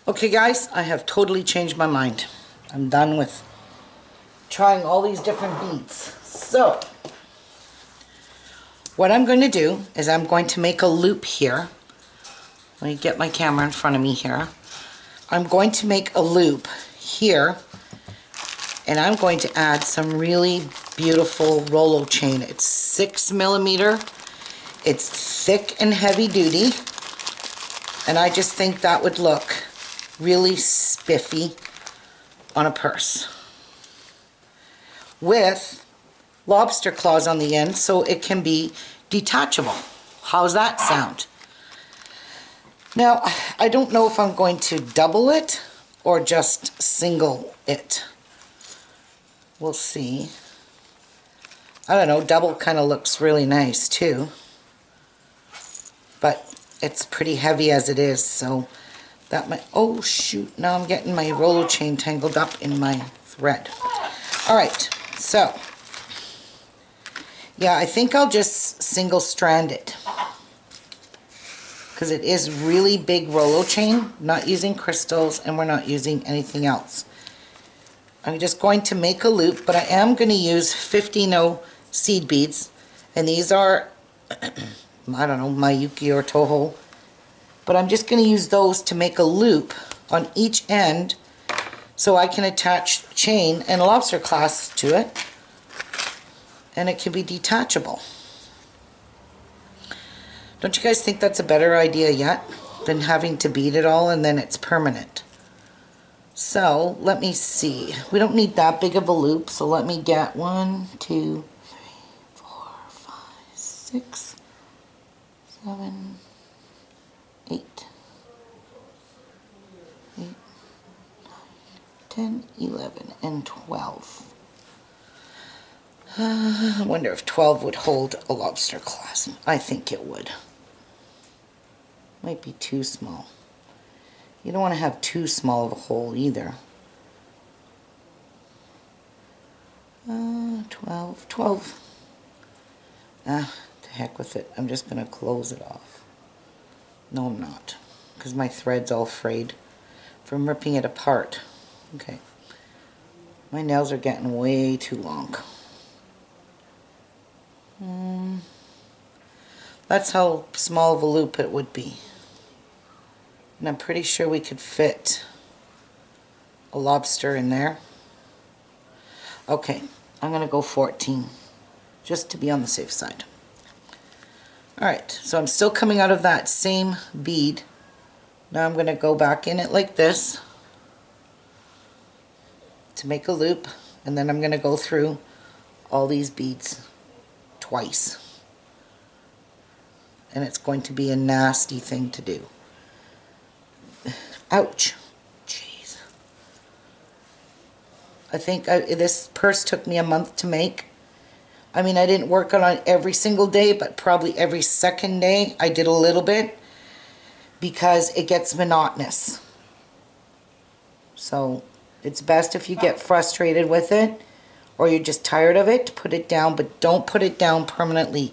Okay guys, I have totally changed my mind. I'm done with trying all these different beads. So, what I'm going to do is I'm going to make a loop here. Let me get my camera in front of me here. I'm going to make a loop here, and I'm going to add some really beautiful Rolo chain. It's 6mm. It's thick and heavy duty, and I just think that would look really spiffy on a purse with lobster claws on the end so it can be detachable. How's that sound? Now, I don't know if I'm going to double it or just single it. We'll see. I don't know, double kind of looks really nice too, but it's pretty heavy as it is, so that might, oh shoot, now I'm getting my Rolo chain tangled up in my thread. Alright, so yeah, I think I'll just single strand it because it is really big Rolo chain, not using crystals, and we're not using anything else. I'm just going to make a loop, but I am going to use 50 No seed beads, and these are I don't know, Mayuki or Toho, but I'm just going to use those to make a loop on each end so I can attach chain and lobster clasp to it, and it can be detachable. Don't you guys think that's a better idea yet than having to bead it all and then it's permanent? So let me see, we don't need that big of a loop, so let me get 1, 2, 3, 4, 5, 6, 7, 8, 10, 11, and 12. I wonder if 12 would hold a lobster clasp. I think it would. Might be too small. You don't want to have too small of a hole either. 12. To heck with it. I'm just going to close it off. No, I'm not, because my thread's all frayed from ripping it apart. Okay. My nails are getting way too long. That's how small of a loop it would be. And I'm pretty sure we could fit a lobster in there. Okay, I'm going to go 14, just to be on the safe side. Alright, so I'm still coming out of that same bead. Now I'm going to go back in it like this to make a loop, and then I'm going to go through all these beads twice. And it's going to be a nasty thing to do. Ouch. Jeez. I think this purse took me a month to make. I mean, I didn't work on it every single day, but probably every second day I did a little bit because it gets monotonous. So it's best if you get frustrated with it or you're just tired of it to put it down, but don't put it down permanently.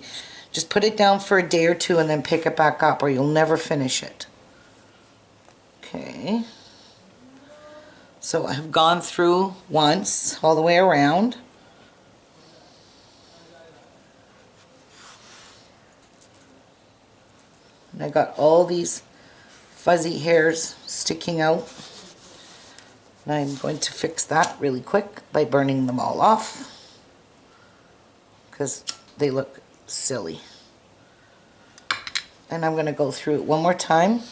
Just put it down for a day or two and then pick it back up, or you'll never finish it. Okay. So I have gone through once, all the way around. And I got all these fuzzy hairs sticking out. And I'm going to fix that really quick by burning them all off, because they look silly. And I'm going to go through it one more time,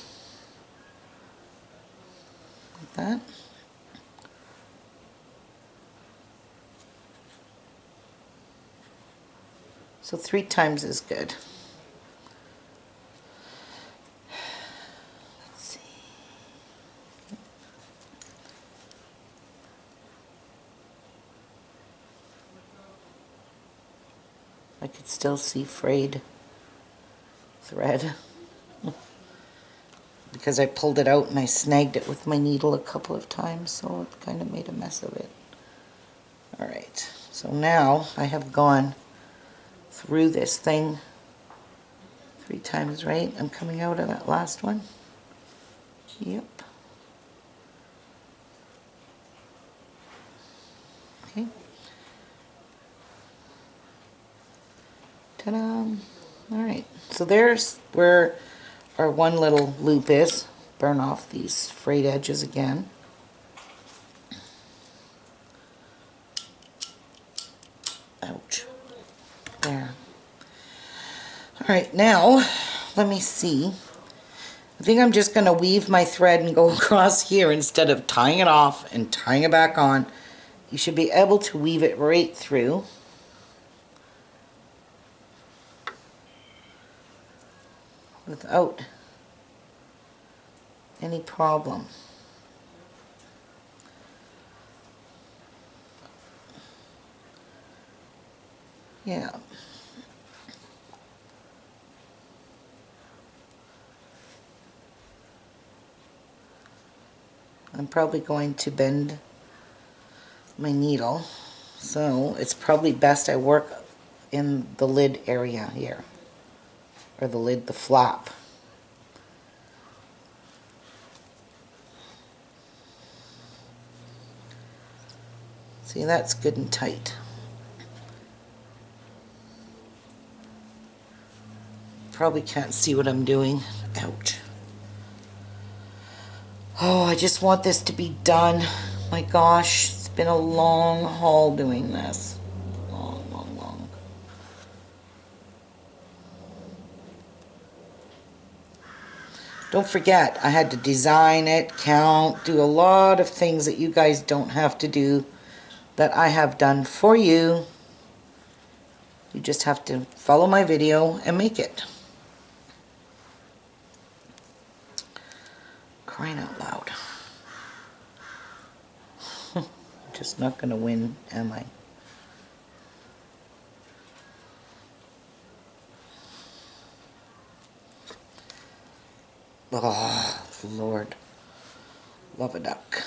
like that. So 3 times is good. Let's see. I could still see frayed thread because I pulled it out and I snagged it with my needle a couple of times, so it kind of made a mess of it. Alright, so now I have gone through this thing 3 times, right? I'm coming out of that last one. Yep. Ta-da! Alright, so there's where our one little loop is. Burn off these frayed edges again. Ouch. There. Alright, now, let me see. I think I'm just going to weave my thread and go across here instead of tying it off and tying it back on. You should be able to weave it right through. Without any problem. Yeah. I'm probably going to bend my needle, so it's probably best I work in the lid area here, or the lid, the flap. See, that's good and tight. Probably can't see what I'm doing. Ouch. Oh, I just want this to be done. My gosh, it's been a long haul doing this. Long, long, long. Don't forget, I had to design it, count, do a lot of things that you guys don't have to do that I have done for you. You just have to follow my video and make it. Crying out loud. Just not gonna win, am I? Oh, Lord. Love a duck.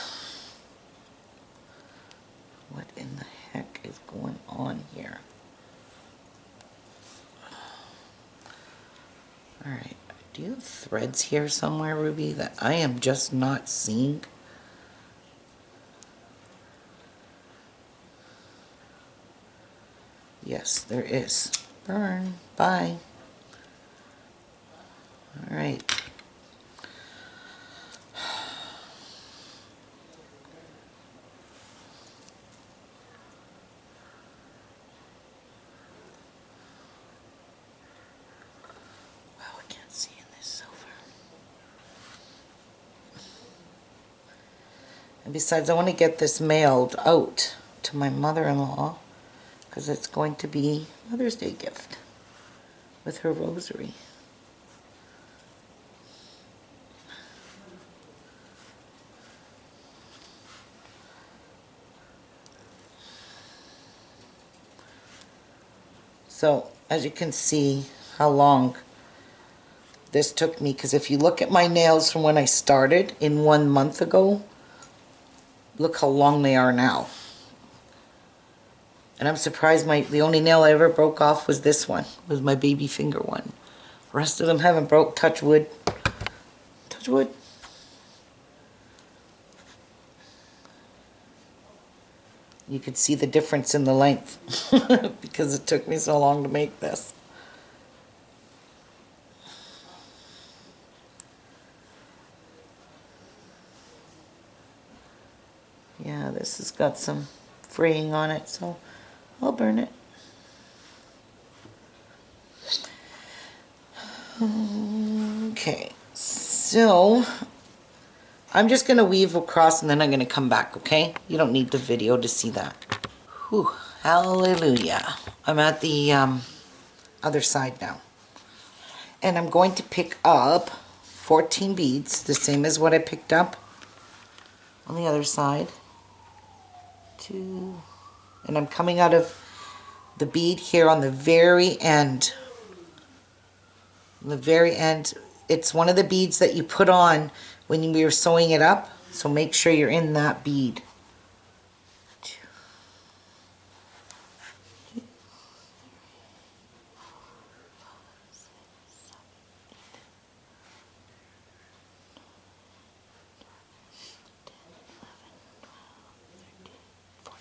What in the heck is going on here? Alright, do you have threads here somewhere, Ruby, that I am just not seeing? Yes, there is. Burn. Bye. Alright. And besides, I want to get this mailed out to my mother-in-law because it's going to be Mother's Day gift with her rosary. So, as you can see how long this took me, because if you look at my nails from when I started in 1 month ago, look how long they are now. And I'm surprised the only nail I ever broke off was this one, was my baby finger one. The rest of them haven't broke, touch wood. Touch wood. You could see the difference in the length because it took me so long to make this. Yeah, this has got some fraying on it, so I'll burn it. Okay, so I'm just going to weave across and then I'm going to come back, okay? You don't need the video to see that. Whew, hallelujah. I'm at the other side now. And I'm going to pick up 14 beads, the same as what I picked up on the other side. 2, and I'm coming out of the bead here on the very end. On the very end, it's one of the beads that you put on when we were sewing it up, so make sure you're in that bead. 2, 3, 4, 5, 6, 7, 8, 10, 11, 12, 13, 14.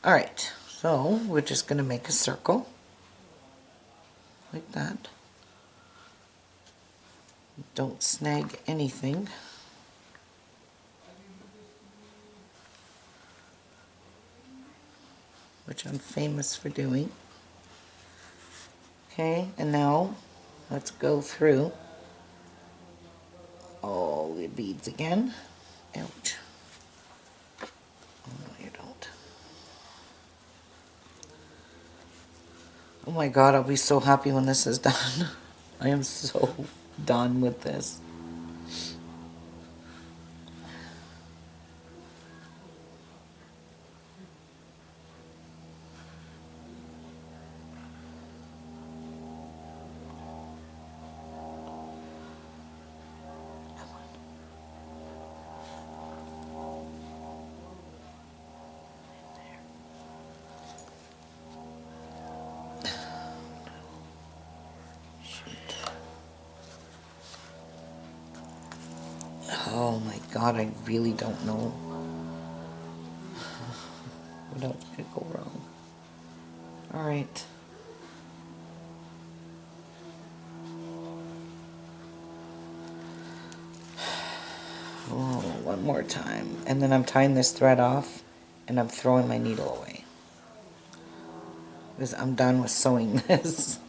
Alright, so we're just going to make a circle. that. Don't snag anything. Which I'm famous for doing. Okay, and now let's go through all the beads again. Ouch. Oh, no, you don't. Oh my god, I'll be so happy when this is done. I am so done with this. Oh my god, I really don't know what else could go wrong. Alright. Oh, one more time. And then I'm tying this thread off and I'm throwing my needle away. Because I'm done with sewing this.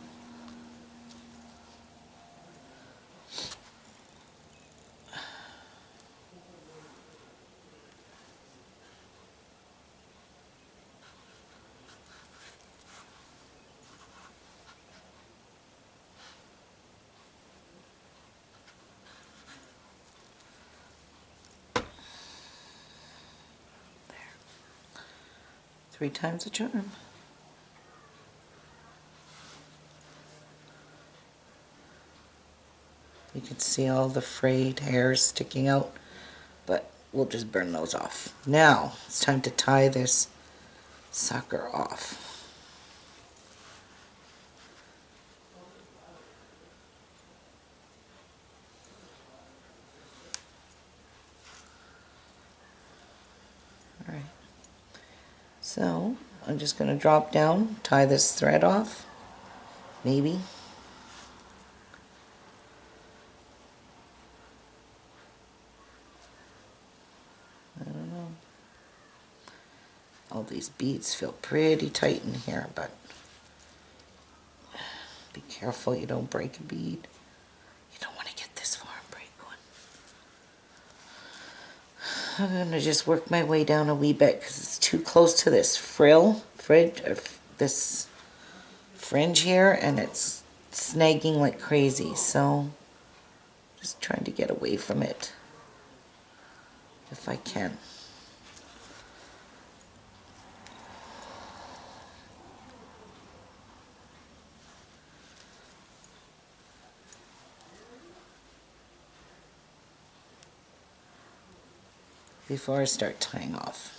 Three times the charm. You can see all the frayed hairs sticking out, but we'll just burn those off. Now, it's time to tie this sucker off. Alright. So, I'm just going to drop down, tie this thread off, maybe. I don't know. All these beads feel pretty tight in here, but be careful you don't break a bead. You don't want to get this far and break one. I'm going to just work my way down a wee bit because it's too close to this this fringe here, and it's snagging like crazy, so just trying to get away from it if I can. Before I start tying off.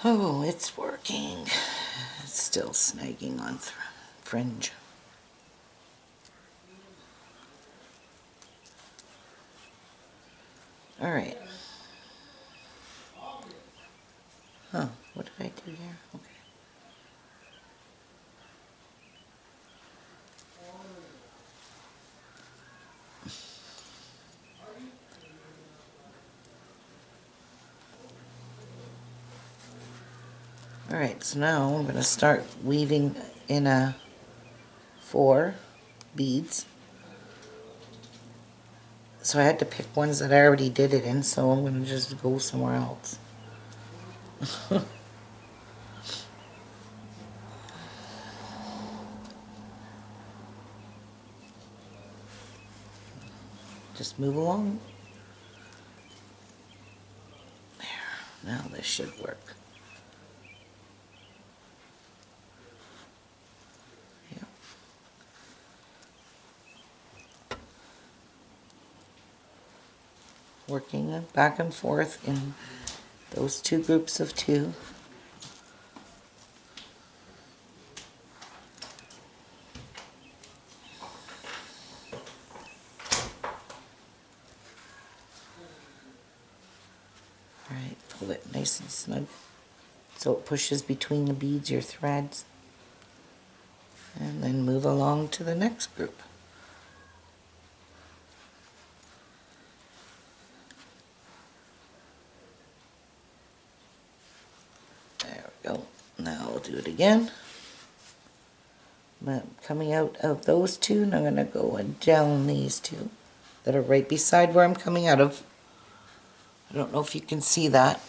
Oh, it's working. It's still snagging on fringe. Alright. Huh, what did I do here? Okay. Alright, so now I'm going to start weaving in 4 beads. So I had to pick ones that I already did it in, so I'm going to just go somewhere else. Just move along. There, now this should work. Yeah. Working back and forth in those 2 groups of 2. hold it nice and snug so it pushes between the beads, your threads. And then move along to the next group. There we go. Now I'll do it again. I'm coming out of those two, and I'm going to go down these two that are right beside where I'm coming out of. I don't know if you can see that.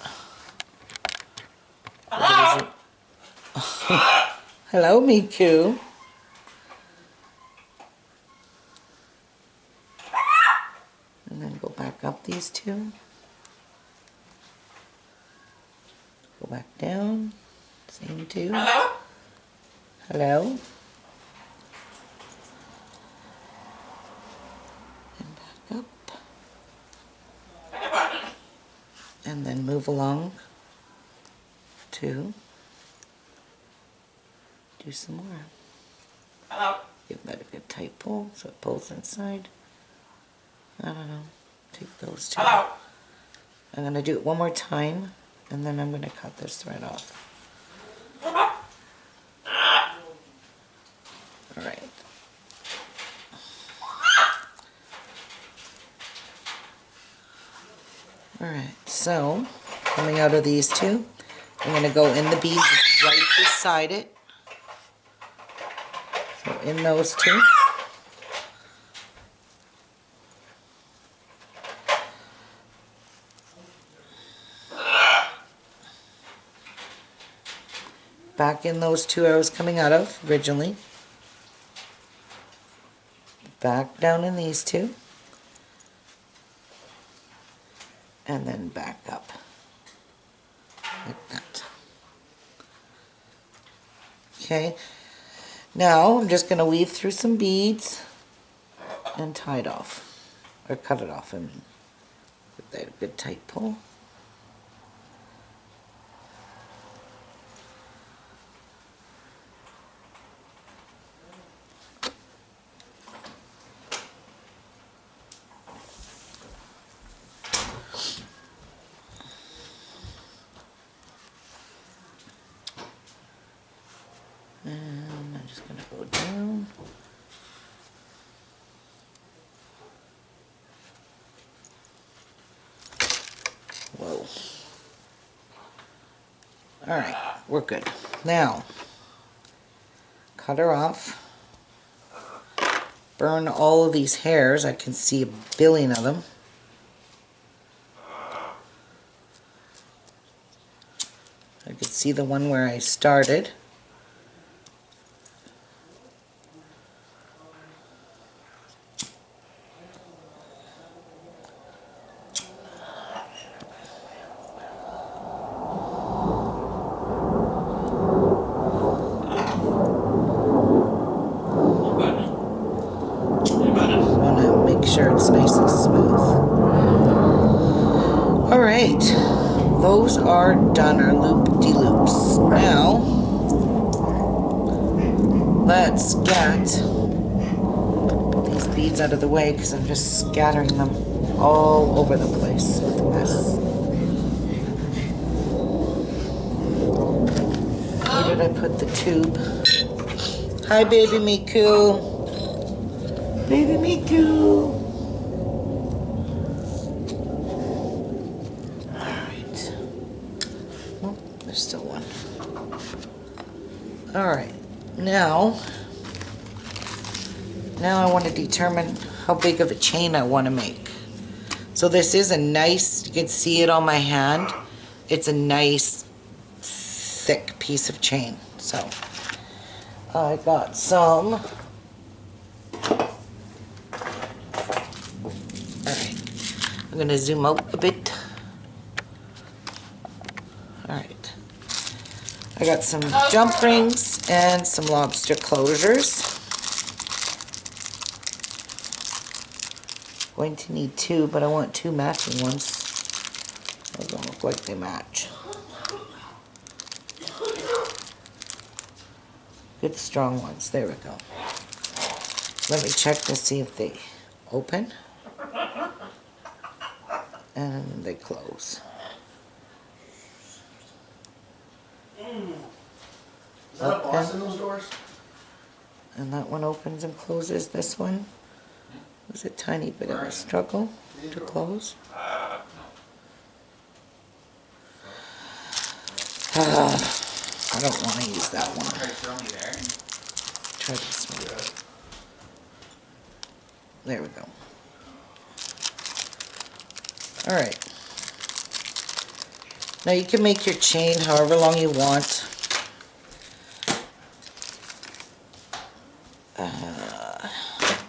Hello, Miku. And then go back up these two. Go back down. Same two. Hello. And back up. And then move along to do some more. Give that a good tight pull so it pulls inside. I don't know. Take those two. I'm going to do it one more time, and then I'm going to cut this thread off. Alright. Alright, so coming out of these two, I'm going to go in the beads right beside it. So in those two. Back in those two I was coming out of originally. Back down in these two. And then back up. Like that. Okay. Now I'm just going to weave through some beads and tie it off. Or cut it off and give that a good tight pull. And I'm just going to go down. Whoa. Alright, we're good. Now, cut her off. Burn all of these hairs. I can see a billion of them. I could see the one where I started. Sure it's nice and smooth. Alright, those are done, our loop-de-loops. Now, let's get these beads out of the way because I'm just scattering them all over the place with the mess. Where did I put the tube? Hi, baby Miku. Baby Miku. Alright. Oh, there's still one. Alright. Now I want to determine how big of a chain I want to make. So this is a nice, you can see it on my hand. It's a nice thick piece of chain. So I got some. I'm going to zoom out a bit. Alright. I got some jump rings and some lobster closures. Going to need two, but I want two matching ones. Those don't look like they match. Good strong ones. There we go. Let me check to see if they open. And they close. that a boss in those doors? And that one opens and closes. This one was a tiny bit of a struggle to close. I don't want to use that one. Try this one. There we go. Alright. Now you can make your chain however long you want.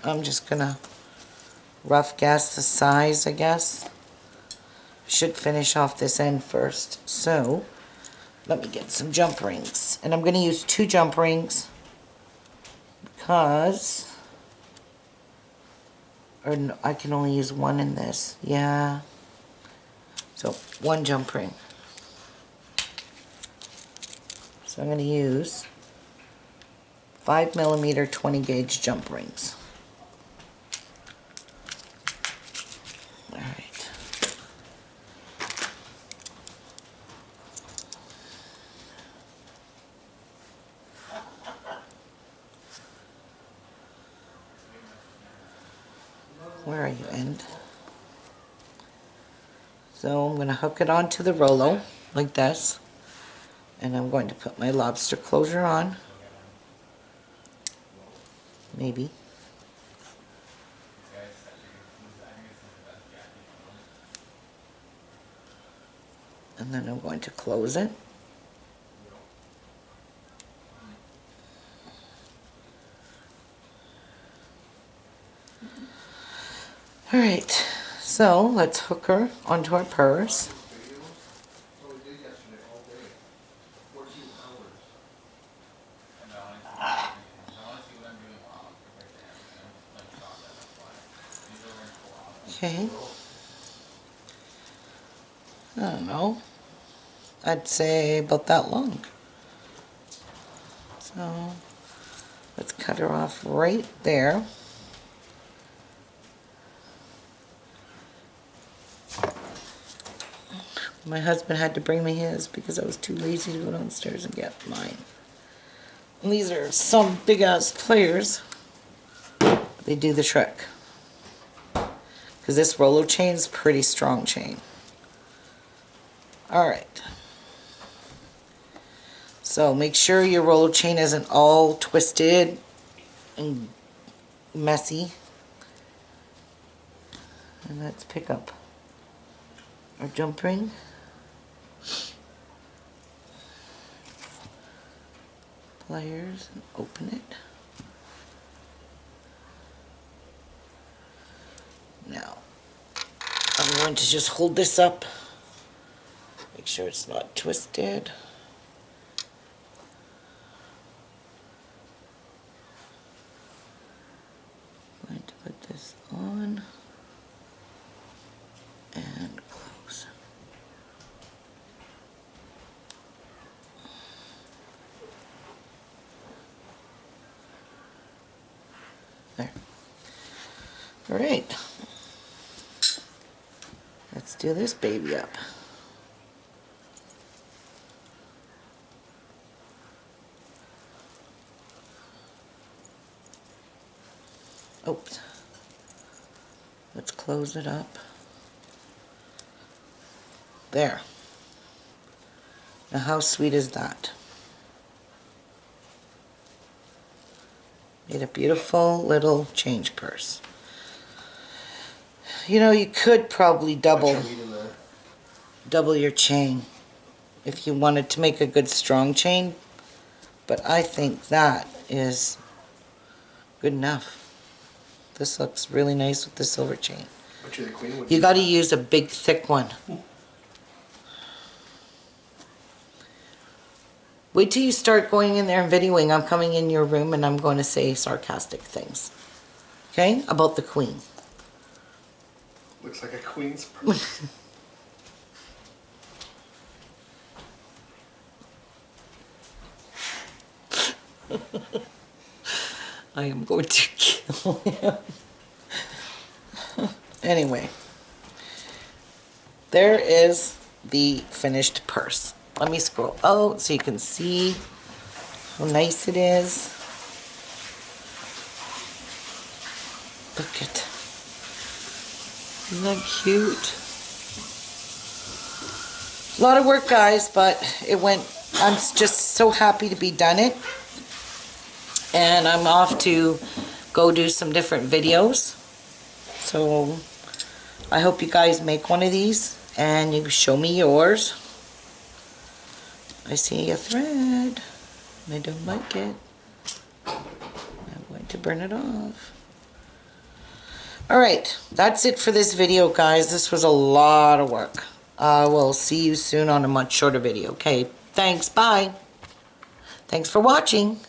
I'm just gonna rough guess the size, I guess. Should finish off this end first. So, let me get some jump rings. And I'm gonna use 2 jump rings because, or no, I can only use 1 in this. Yeah. So, 1 jump ring. So I'm gonna use 5mm 20 gauge jump rings. Alright. Where are you, end? So I'm going to hook it onto the Rolo like this, and I'm going to put my lobster closure on. Maybe. And then I'm going to close it. Alright, so let's hook her onto our purse. Okay. I don't know. I'd say about that long. So let's cut her off right there. My husband had to bring me his because I was too lazy to go downstairs and get mine. And these are some big ass pliers. They do the trick. Because this Rolo chain is pretty strong chain. Alright. So make sure your Rolo chain isn't all twisted and messy. And let's pick up our jump ring. Pliers and open it. Now, I'm going to just hold this up. Make sure it's not twisted. I'm going to put this on and close. There. All right. Let's do this baby up. Oops. Let's close it up. There. Now how sweet is that? Made a beautiful little change purse. You know, you could probably double your chain if you wanted to make a good strong chain, but I think that is good enough. This looks really nice with the silver chain. You got to use a big thick one. Wait till you start going in there and videoing. I'm coming in your room and I'm going to say sarcastic things. Okay? About the queen. Looks like a queen's purse. I am going to kill him. Anyway. There is the finished purse. Let me scroll out so you can see how nice it is. Look at, isn't that cute? A lot of work, guys, but it went, I'm just so happy to be done it. And I'm off to go do some different videos. So I hope you guys make one of these and you show me yours. I see a thread and I don't like it. I'm going to burn it off. Alright, that's it for this video, guys. This was a lot of work. We'll see you soon on a much shorter video. Okay, thanks, bye. Thanks for watching.